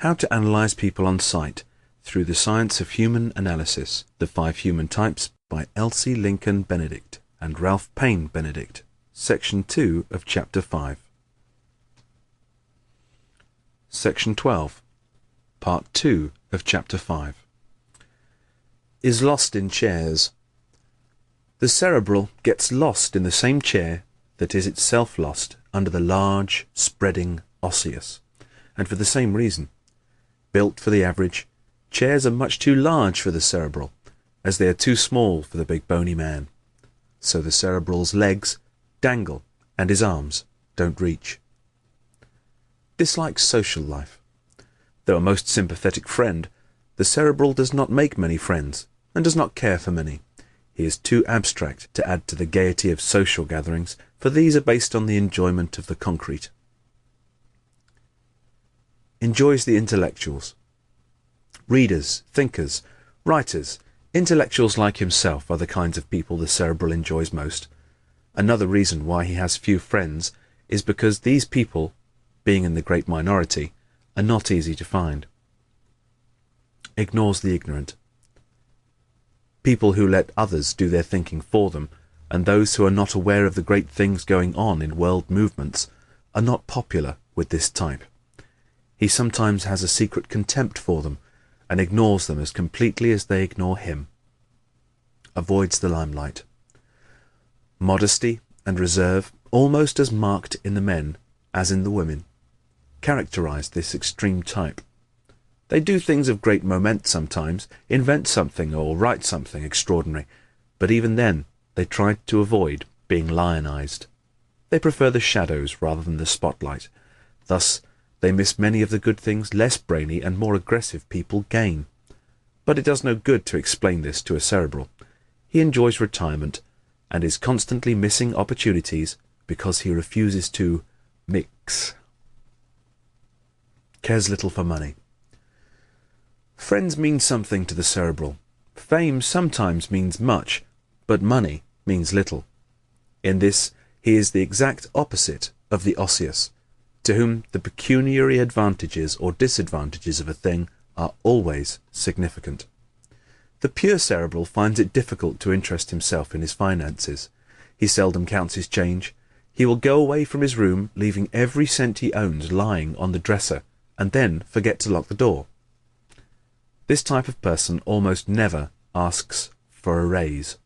How to Analyze People on Sight Through the Science of Human Analysis, The 5 Human Types by Elsie Lincoln Benedict and Ralph Paine Benedict, Section 2 of Chapter 5. Section 12, Part 2 of Chapter 5. Is lost in chairs. The cerebral gets lost in the same chair that is itself lost under the large, spreading osseous, and for the same reason. Built for the average, chairs are much too large for the cerebral, as they are too small for the big bony man. So the cerebral's legs dangle and his arms don't reach. Dislikes social life. Though a most sympathetic friend, the cerebral does not make many friends and does not care for many. He is too abstract to add to the gaiety of social gatherings, for these are based on the enjoyment of the concrete. Enjoys the intellectuals. Readers, thinkers, writers, intellectuals like himself are the kinds of people the cerebral enjoys most. Another reason why he has few friends is because these people, being in the great minority, are not easy to find. Ignores the ignorant. People who let others do their thinking for them, and those who are not aware of the great things going on in world movements, are not popular with this type. He sometimes has a secret contempt for them, and ignores them as completely as they ignore him. Avoids the limelight. Modesty and reserve, almost as marked in the men as in the women, characterize this extreme type. They do things of great moment sometimes, invent something or write something extraordinary, but even then they try to avoid being lionized. They prefer the shadows rather than the spotlight. Thus they miss many of the good things less brainy and more aggressive people gain. But it does no good to explain this to a cerebral. He enjoys retirement and is constantly missing opportunities because he refuses to mix. Cares little for money. Friends mean something to the cerebral. Fame sometimes means much, but money means little. In this he is the exact opposite of the osseous, to whom the pecuniary advantages or disadvantages of a thing are always significant. The pure cerebral finds it difficult to interest himself in his finances. He seldom counts his change. He will go away from his room, leaving every cent he owns lying on the dresser, and then forget to lock the door. This type of person almost never asks for a raise.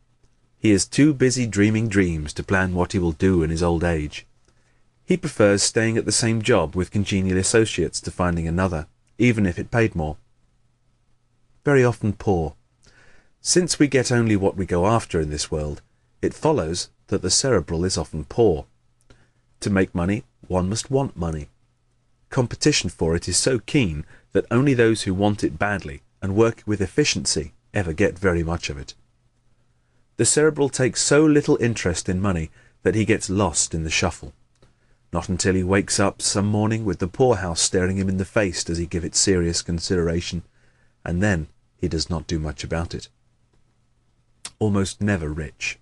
He is too busy dreaming dreams to plan what he will do in his old age. He prefers staying at the same job with congenial associates to finding another, even if it paid more. Very often poor. Since we get only what we go after in this world, it follows that the cerebral is often poor. To make money, one must want money. Competition for it is so keen that only those who want it badly and work with efficiency ever get very much of it. The cerebral takes so little interest in money that he gets lost in the shuffle. Not until he wakes up some morning with the poorhouse staring him in the face does he give it serious consideration, and then he does not do much about it. Almost never rich.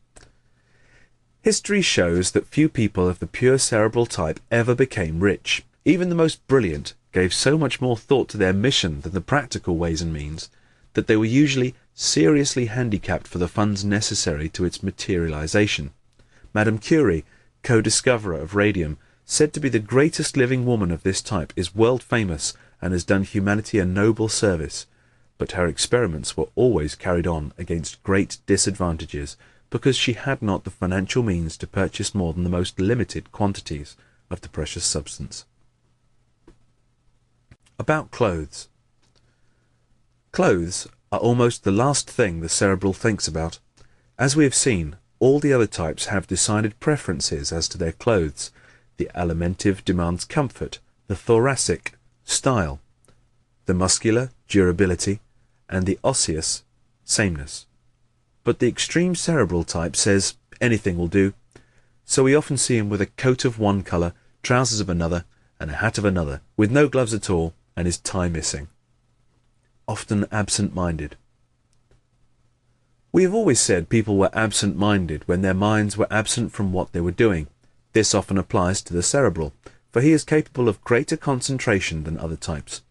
History shows that few people of the pure cerebral type ever became rich. Even the most brilliant gave so much more thought to their mission than the practical ways and means, that they were usually seriously handicapped for the funds necessary to its materialization. Madame Curie, co-discoverer of radium, said to be the greatest living woman of this type, is world famous and has done humanity a noble service, but her experiments were always carried on against great disadvantages because she had not the financial means to purchase more than the most limited quantities of the precious substance. About clothes. Clothes are almost the last thing the cerebral thinks about. As we have seen, all the other types have decided preferences as to their clothes. The alimentive demands comfort, the thoracic, style, the muscular, durability, and the osseous, sameness. But the extreme cerebral type says anything will do, so we often see him with a coat of one colour, trousers of another, and a hat of another, with no gloves at all, and his tie missing. Often absent-minded. We have always said people were absent-minded when their minds were absent from what they were doing. This often applies to the cerebral, for he is capable of greater concentration than other types.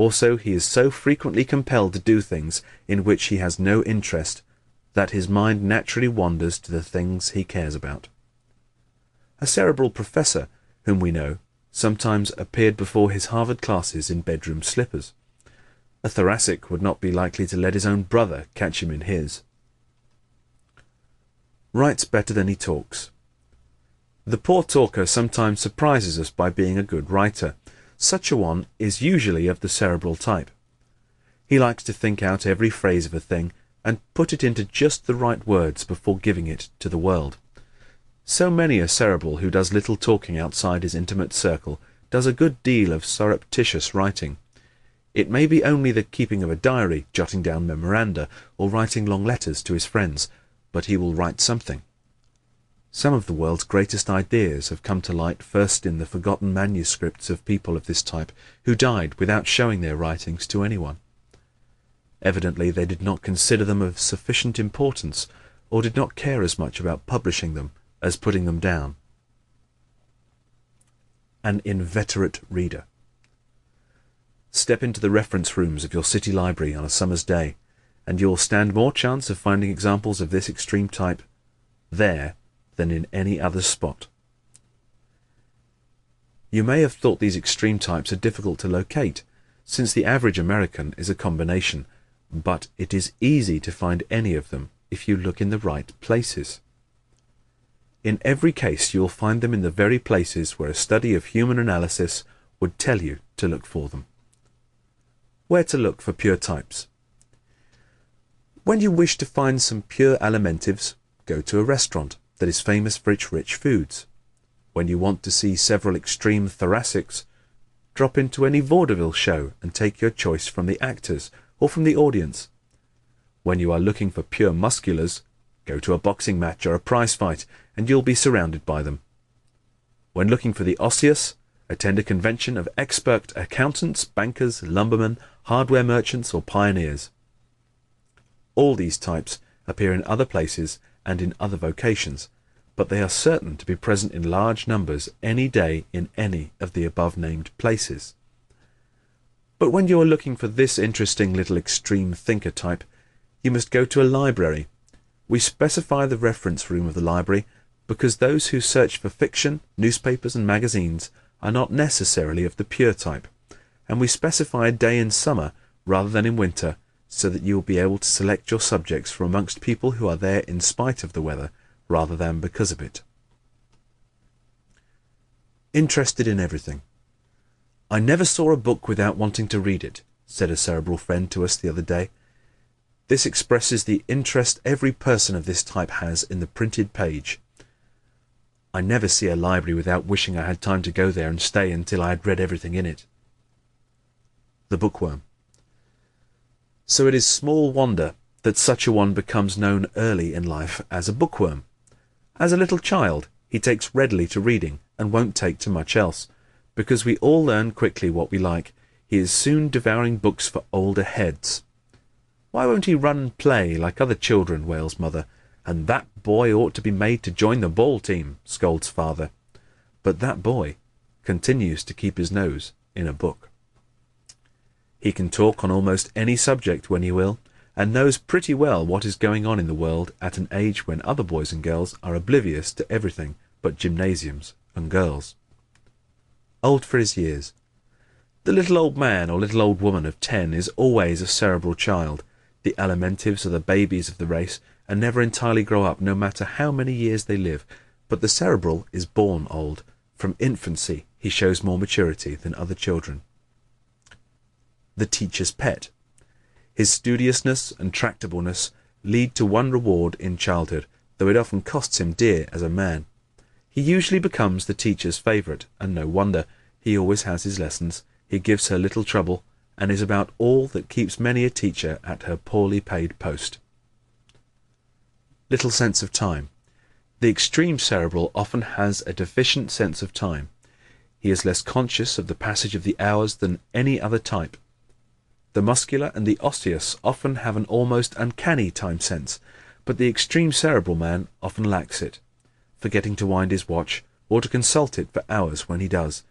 Also, he is so frequently compelled to do things in which he has no interest that his mind naturally wanders to the things he cares about. A cerebral professor, whom we know, sometimes appeared before his Harvard classes in bedroom slippers. A thoracic would not be likely to let his own brother catch him in his. Writes better than he talks. The poor talker sometimes surprises us by being a good writer. Such a one is usually of the cerebral type. He likes to think out every phrase of a thing and put it into just the right words before giving it to the world. So many a cerebral who does little talking outside his intimate circle does a good deal of surreptitious writing. It may be only the keeping of a diary, jotting down memoranda, or writing long letters to his friends, but he will write something. Some of the world's greatest ideas have come to light first in the forgotten manuscripts of people of this type who died without showing their writings to anyone. Evidently they did not consider them of sufficient importance, or did not care as much about publishing them as putting them down. An inveterate reader. Step into the reference rooms of your city library on a summer's day, and you will stand more chance of finding examples of this extreme type there than in any other spot. You may have thought these extreme types are difficult to locate, since the average American is a combination, but it is easy to find any of them if you look in the right places. In every case you will find them in the very places where a study of human analysis would tell you to look for them. Where to look for pure types? When you wish to find some pure alimentives, go to a restaurant that is famous for its rich foods. When you want to see several extreme thoracics, drop into any vaudeville show and take your choice from the actors or from the audience. When you are looking for pure musculars, go to a boxing match or a prize fight and you'll be surrounded by them. When looking for the osseous, attend a convention of expert accountants, bankers, lumbermen, hardware merchants, or pioneers. All these types appear in other places and in other vocations, but they are certain to be present in large numbers any day in any of the above-named places. But when you are looking for this interesting little extreme thinker type, you must go to a library. We specify the reference room of the library because those who search for fiction, newspapers, and magazines are not necessarily of the pure type, and we specify a day in summer rather than in winter, so that you will be able to select your subjects from amongst people who are there in spite of the weather rather than because of it. Interested in everything. I never saw a book without wanting to read it, said a cerebral friend to us the other day. This expresses the interest every person of this type has in the printed page. I never see a library without wishing I had time to go there and stay until I had read everything in it. The bookworm. So it is small wonder that such a one becomes known early in life as a bookworm. As a little child, he takes readily to reading and won't take to much else. Because we all learn quickly what we like, he is soon devouring books for older heads. Why won't he run and play like other children, wails mother, and that boy ought to be made to join the ball team, scolds father. But that boy continues to keep his nose in a book. He can talk on almost any subject when he will, and knows pretty well what is going on in the world at an age when other boys and girls are oblivious to everything but gymnasiums and girls. Old for his years. The little old man or little old woman of 10 is always a cerebral child. The alimentives are the babies of the race and never entirely grow up, no matter how many years they live. But the cerebral is born old. From infancy he shows more maturity than other children. The teacher's pet. His studiousness and tractableness lead to one reward in childhood, though it often costs him dear as a man. He usually becomes the teacher's favourite, and no wonder. He always has his lessons, he gives her little trouble, and is about all that keeps many a teacher at her poorly paid post. Little sense of time. The extreme cerebral often has a deficient sense of time. He is less conscious of the passage of the hours than any other type. The muscular and the osseous often have an almost uncanny time sense, but the extreme cerebral man often lacks it. Forgetting to wind his watch, or to consult it for hours when he does,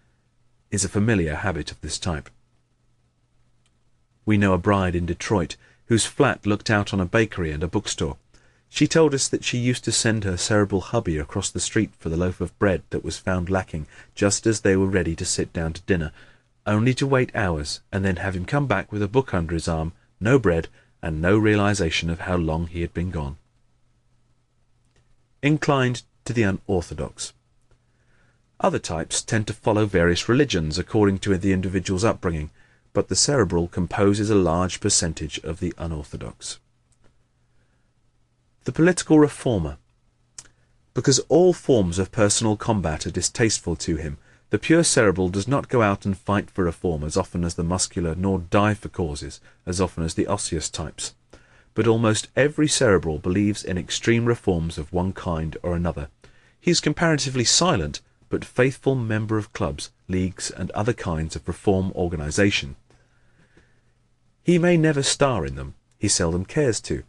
is a familiar habit of this type. We know a bride in Detroit whose flat looked out on a bakery and a bookstore. She told us that she used to send her cerebral hubby across the street for the loaf of bread that was found lacking just as they were ready to sit down to dinner, only to wait hours and then have him come back with a book under his arm, no bread, and no realization of how long he had been gone. Inclined to the unorthodox. Other types tend to follow various religions according to the individual's upbringing, but the cerebral composes a large percentage of the unorthodox. The political reformer. Because all forms of personal combat are distasteful to him, the pure cerebral does not go out and fight for reform as often as the muscular, nor die for causes as often as the osseous types. But almost every cerebral believes in extreme reforms of one kind or another. He is comparatively silent, but faithful member of clubs, leagues, and other kinds of reform organization. He may never star in them, he seldom cares to,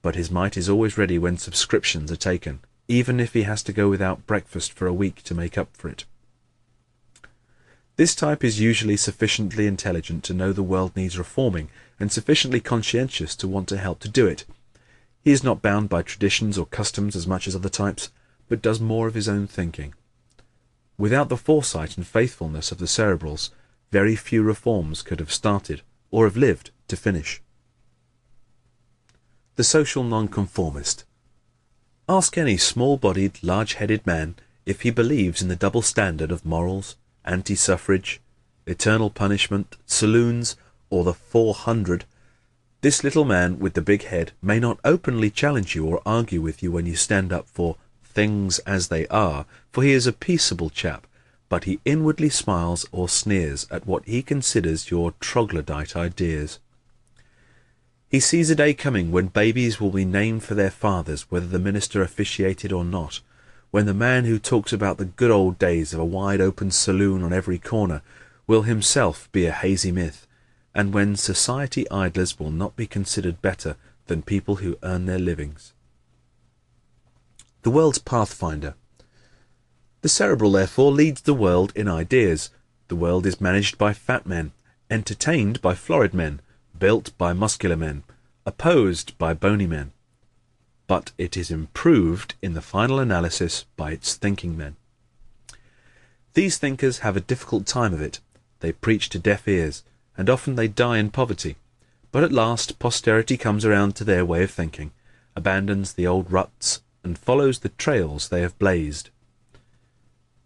but his mite is always ready when subscriptions are taken, even if he has to go without breakfast for a week to make up for it. This type is usually sufficiently intelligent to know the world needs reforming, and sufficiently conscientious to want to help to do it. He is not bound by traditions or customs as much as other types, but does more of his own thinking. Without the foresight and faithfulness of the cerebrals, very few reforms could have started, or have lived to finish. The social nonconformist. Ask any small-bodied, large-headed man if he believes in the double standard of morals, anti-suffrage, eternal punishment, saloons, or the 400. This little man with the big head may not openly challenge you or argue with you when you stand up for things as they are, for he is a peaceable chap, but he inwardly smiles or sneers at what he considers your troglodyte ideas. He sees a day coming when babies will be named for their fathers, whether the minister officiated or not, when the man who talks about the good old days of a wide-open saloon on every corner will himself be a hazy myth, and when society idlers will not be considered better than people who earn their livings. The world's pathfinder. The cerebral, therefore, leads the world in ideas. The world is managed by fat men, entertained by florid men, built by muscular men, opposed by bony men. But it is improved in the final analysis by its thinking men. These thinkers have a difficult time of it. They preach to deaf ears, and often they die in poverty. But at last posterity comes around to their way of thinking, abandons the old ruts, and follows the trails they have blazed.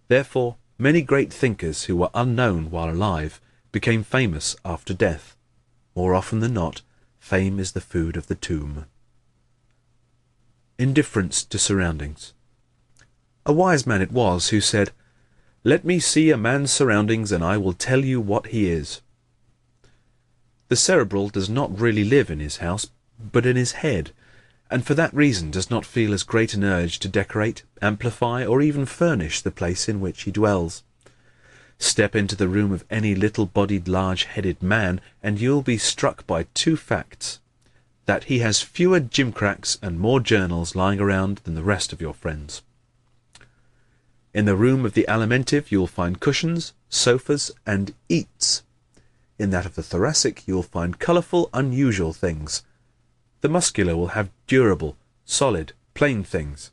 Therefore, many great thinkers who were unknown while alive became famous after death. More often than not, fame is the food of the tomb. Indifference to surroundings. A wise man it was who said, "Let me see a man's surroundings and I will tell you what he is." The cerebral does not really live in his house, but in his head, and for that reason does not feel as great an urge to decorate, amplify, or even furnish the place in which he dwells. Step into the room of any little-bodied, large-headed man, and you'll be struck by two facts: that he has fewer gimcracks and more journals lying around than the rest of your friends. In the room of the alimentive you will find cushions, sofas, and eats. In that of the thoracic you will find colourful, unusual things. The muscular will have durable, solid, plain things.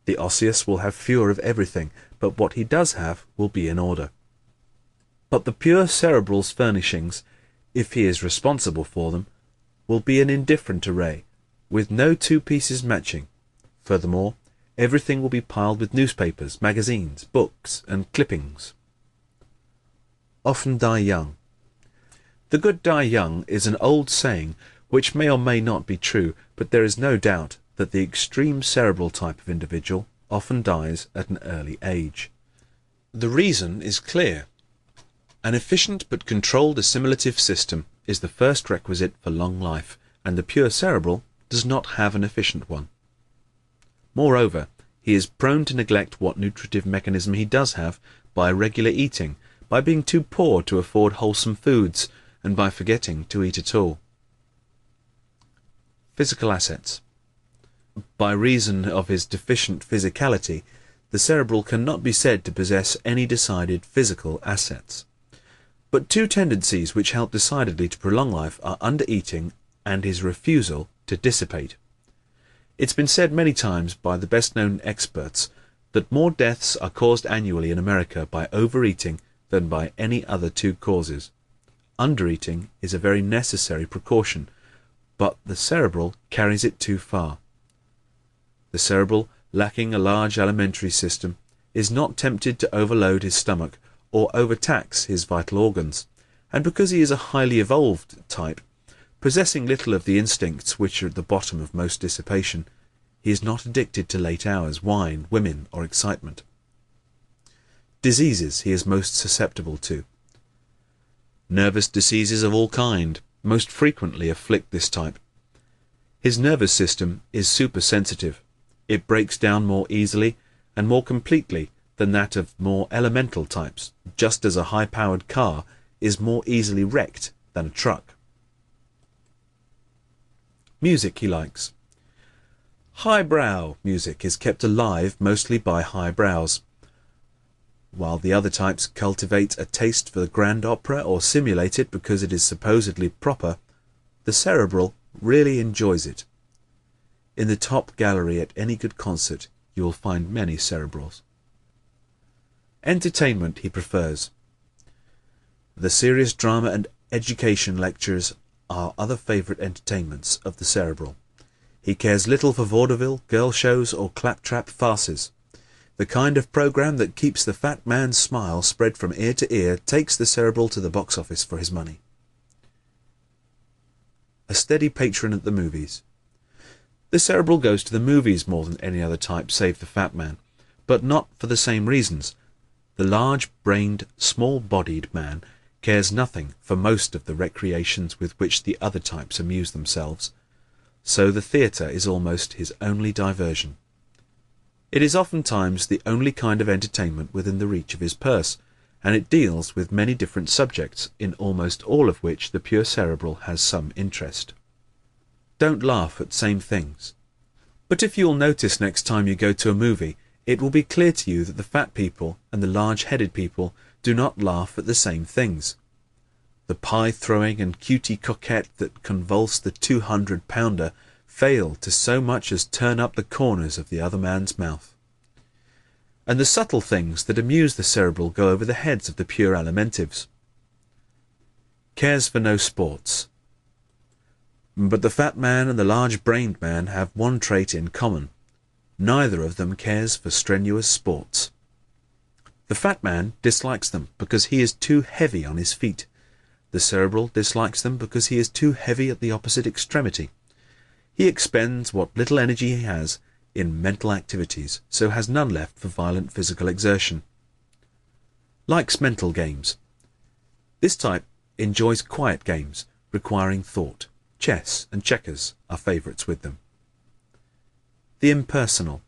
The osseous will have fewer of everything, but what he does have will be in order. But the pure cerebral's furnishings, if he is responsible for them, will be an indifferent array, with no two pieces matching. Furthermore, everything will be piled with newspapers, magazines, books, and clippings. Often die young. The good die young is an old saying which may or may not be true, but there is no doubt that the extreme cerebral type of individual often dies at an early age. The reason is clear. An efficient but controlled assimilative system is the first requisite for long life, and the pure cerebral does not have an efficient one. Moreover, he is prone to neglect what nutritive mechanism he does have by irregular eating, by being too poor to afford wholesome foods, and by forgetting to eat at all. Physical assets. By reason of his deficient physicality, the cerebral cannot be said to possess any decided physical assets. But two tendencies which help decidedly to prolong life are undereating and his refusal to dissipate. It's been said many times by the best-known experts that more deaths are caused annually in America by overeating than by any other two causes. Undereating is a very necessary precaution, but the cerebral carries it too far. The cerebral, lacking a large alimentary system, is not tempted to overload his stomach or overtax his vital organs, and because he is a highly evolved type, possessing little of the instincts which are at the bottom of most dissipation, he is not addicted to late hours, wine, women, or excitement. Diseases he is most susceptible to. Nervous diseases of all kind most frequently afflict this type. His nervous system is supersensitive. It breaks down more easily and more completely than that of more elemental types, just as a high-powered car is more easily wrecked than a truck. Music he likes. Highbrow music is kept alive mostly by highbrows. While the other types cultivate a taste for the grand opera or simulate it because it is supposedly proper, the cerebral really enjoys it. In the top gallery at any good concert you will find many cerebrals. Entertainment he prefers. The serious drama and education lectures are other favourite entertainments of the cerebral. He cares little for vaudeville, girl shows, or claptrap farces. The kind of programme that keeps the fat man's smile spread from ear to ear takes the cerebral to the box office for his money. A steady patron at the movies. The cerebral goes to the movies more than any other type save the fat man, but not for the same reasons. The large-brained, small-bodied man cares nothing for most of the recreations with which the other types amuse themselves, so the theatre is almost his only diversion. It is oftentimes the only kind of entertainment within the reach of his purse, and it deals with many different subjects, in almost all of which the pure cerebral has some interest. Don't laugh at same things. But if you'll notice next time you go to a movie, it will be clear to you that the fat people and the large-headed people do not laugh at the same things. The pie-throwing and cutie coquette that convulse the 200-pounder fail to so much as turn up the corners of the other man's mouth. And the subtle things that amuse the cerebral go over the heads of the pure alimentives. Cares for no sports. But the fat man and the large-brained man have one trait in common. Neither of them cares for strenuous sports. The fat man dislikes them because he is too heavy on his feet. The cerebral dislikes them because he is too heavy at the opposite extremity. He expends what little energy he has in mental activities, so has none left for violent physical exertion. Likes mental games. This type enjoys quiet games requiring thought. Chess and checkers are favourites with them. The impersonal.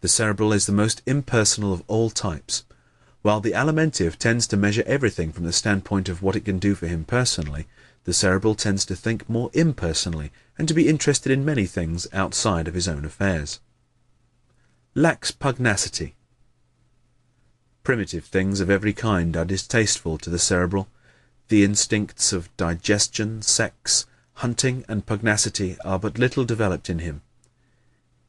The cerebral is the most impersonal of all types. While the alimentive tends to measure everything from the standpoint of what it can do for him personally, the cerebral tends to think more impersonally and to be interested in many things outside of his own affairs. Lacks pugnacity. Primitive things of every kind are distasteful to the cerebral. The instincts of digestion, sex, hunting, and pugnacity are but little developed in him.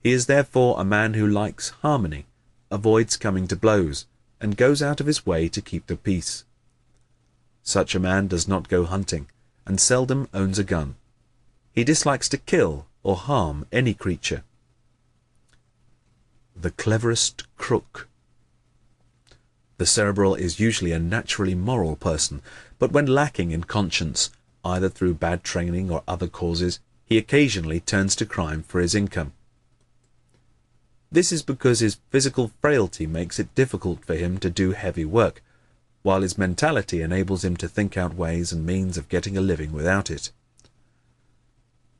He is therefore a man who likes harmony, avoids coming to blows, and goes out of his way to keep the peace. Such a man does not go hunting, and seldom owns a gun. He dislikes to kill or harm any creature. The cleverest crook. The cerebral is usually a naturally moral person, but when lacking in conscience, either through bad training or other causes, he occasionally turns to crime for his income. This is because his physical frailty makes it difficult for him to do heavy work, while his mentality enables him to think out ways and means of getting a living without it.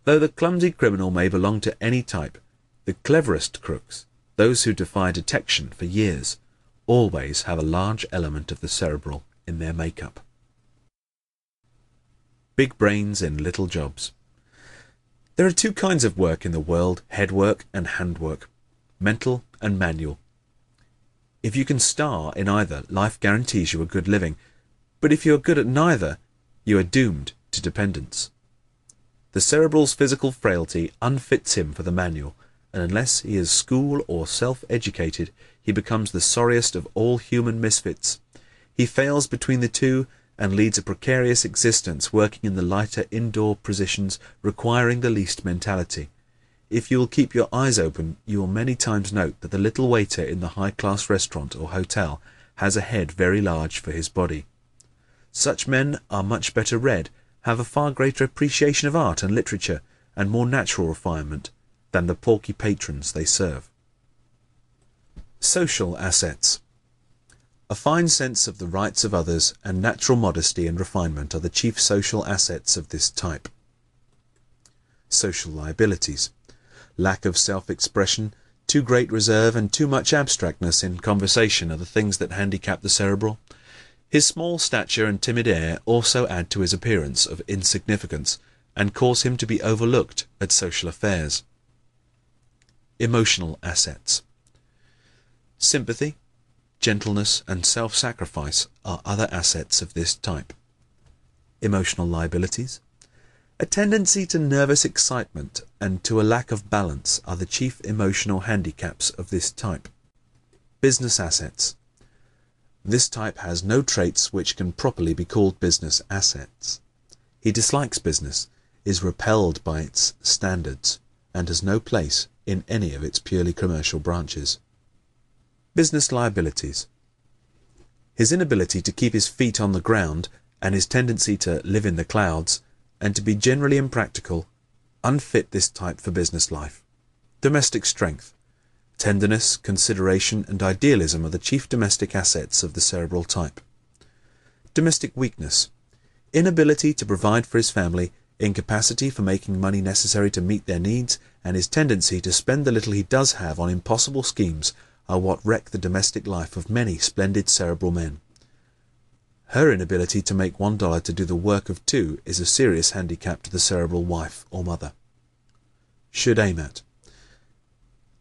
Though the clumsy criminal may belong to any type, the cleverest crooks, those who defy detection for years, always have a large element of the cerebral in their makeup. Big brains in little jobs. There are two kinds of work in the world, head work and hand work. Mental and manual. If you can star in either, life guarantees you a good living, But if you are good at neither, you are doomed to dependence. The cerebral's physical frailty unfits him for the manual, and unless he is school or self-educated, he becomes the sorriest of all human misfits. He fails between the two and leads a precarious existence, working in the lighter indoor positions requiring the least mentality. If you will keep your eyes open, you will many times note that the little waiter in the high-class restaurant or hotel has a head very large for his body. Such men are much better read, have a far greater appreciation of art and literature, and more natural refinement than the porky patrons they serve. Social assets. A fine sense of the rights of others and natural modesty and refinement are the chief social assets of this type. Social liabilities. Lack of self-expression, too great reserve, and too much abstractness in conversation are the things that handicap the cerebral. His small stature and timid air also add to his appearance of insignificance and cause him to be overlooked at social affairs. Emotional assets. Sympathy, gentleness, and self-sacrifice are other assets of this type. Emotional liabilities. A tendency to nervous excitement and to a lack of balance are the chief emotional handicaps of this type. Business assets. This type has no traits which can properly be called business assets. He dislikes business, is repelled by its standards, and has no place in any of its purely commercial branches. Business liabilities. His inability to keep his feet on the ground and his tendency to live in the clouds and to be generally impractical unfit this type for business life. Domestic strength. Tenderness, consideration, and idealism are the chief domestic assets of the cerebral type. Domestic weakness. Inability to provide for his family, incapacity for making money necessary to meet their needs, and his tendency to spend the little he does have on impossible schemes are what wreck the domestic life of many splendid cerebral men. Her inability to make $1 to do the work of two is a serious handicap to the cerebral wife or mother. Should aim at.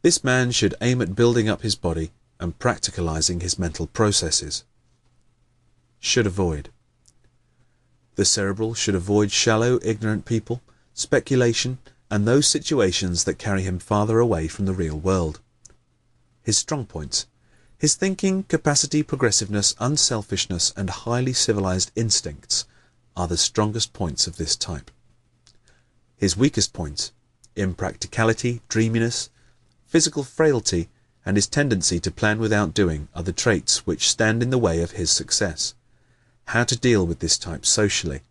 This man should aim at building up his body and practicalizing his mental processes. Should avoid. The cerebral should avoid shallow, ignorant people, speculation, and those situations that carry him farther away from the real world. His strong points. His thinking, capacity, progressiveness, unselfishness, and highly civilized instincts are the strongest points of this type. His weakest points, impracticality, dreaminess, physical frailty, and his tendency to plan without doing are the traits which stand in the way of his success. How to deal with this type socially.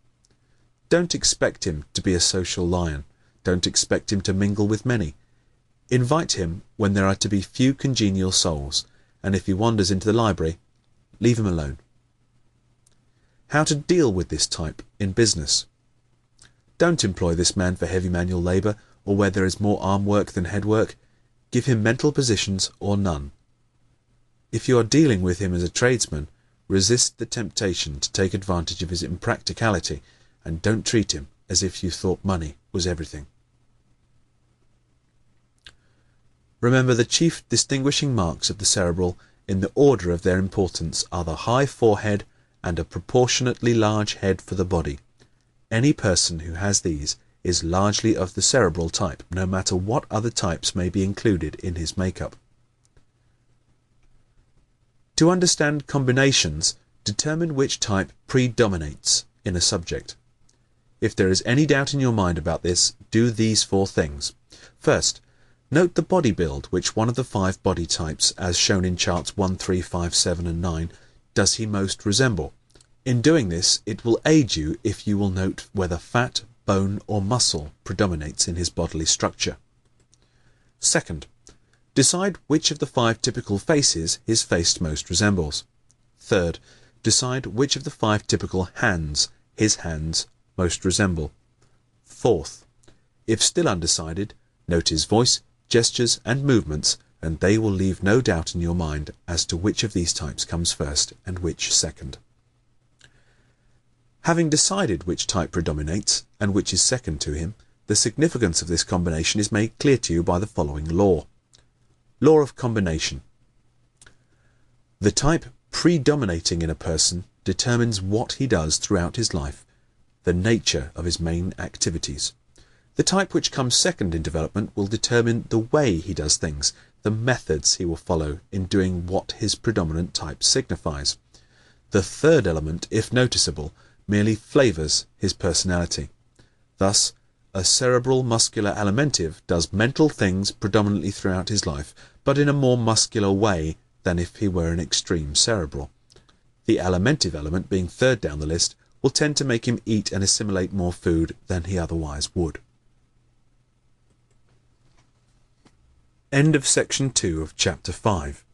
Don't expect him to be a social lion. Don't expect him to mingle with many. Invite him when there are to be few congenial souls, and if he wanders into the library, leave him alone. How to deal with this type in business. Don't employ this man for heavy manual labor or where there is more arm work than head work. Give him mental positions or none. If you are dealing with him as a tradesman, resist the temptation to take advantage of his impracticality, and don't treat him as if you thought money was everything. Remember, the chief distinguishing marks of the cerebral in the order of their importance are the high forehead and a proportionately large head for the body. Any person who has these is largely of the cerebral type, no matter what other types may be included in his makeup. To understand combinations, determine which type predominates in a subject. If there is any doubt in your mind about this, do these 4 things. First, note the body build, which one of the 5 body types, as shown in charts 1, 3, 5, 7, and 9, does he most resemble. In doing this, it will aid you if you will note whether fat, bone, or muscle predominates in his bodily structure. Second, decide which of the 5 typical faces his face most resembles. Third, decide which of the 5 typical hands his hands most resemble. Fourth, if still undecided, note his voice, gestures, and movements, and they will leave no doubt in your mind as to which of these types comes first and which second. Having decided which type predominates and which is second to him, the significance of this combination is made clear to you by the following law. Law of combination. The type predominating in a person determines what he does throughout his life, the nature of his main activities. The type which comes second in development will determine the way he does things, the methods he will follow in doing what his predominant type signifies. The third element, if noticeable, merely flavors his personality. Thus, a cerebral muscular alimentive does mental things predominantly throughout his life, but in a more muscular way than if he were an extreme cerebral. The alimentive element, being third down the list, will tend to make him eat and assimilate more food than he otherwise would. End of section 2 of chapter 5.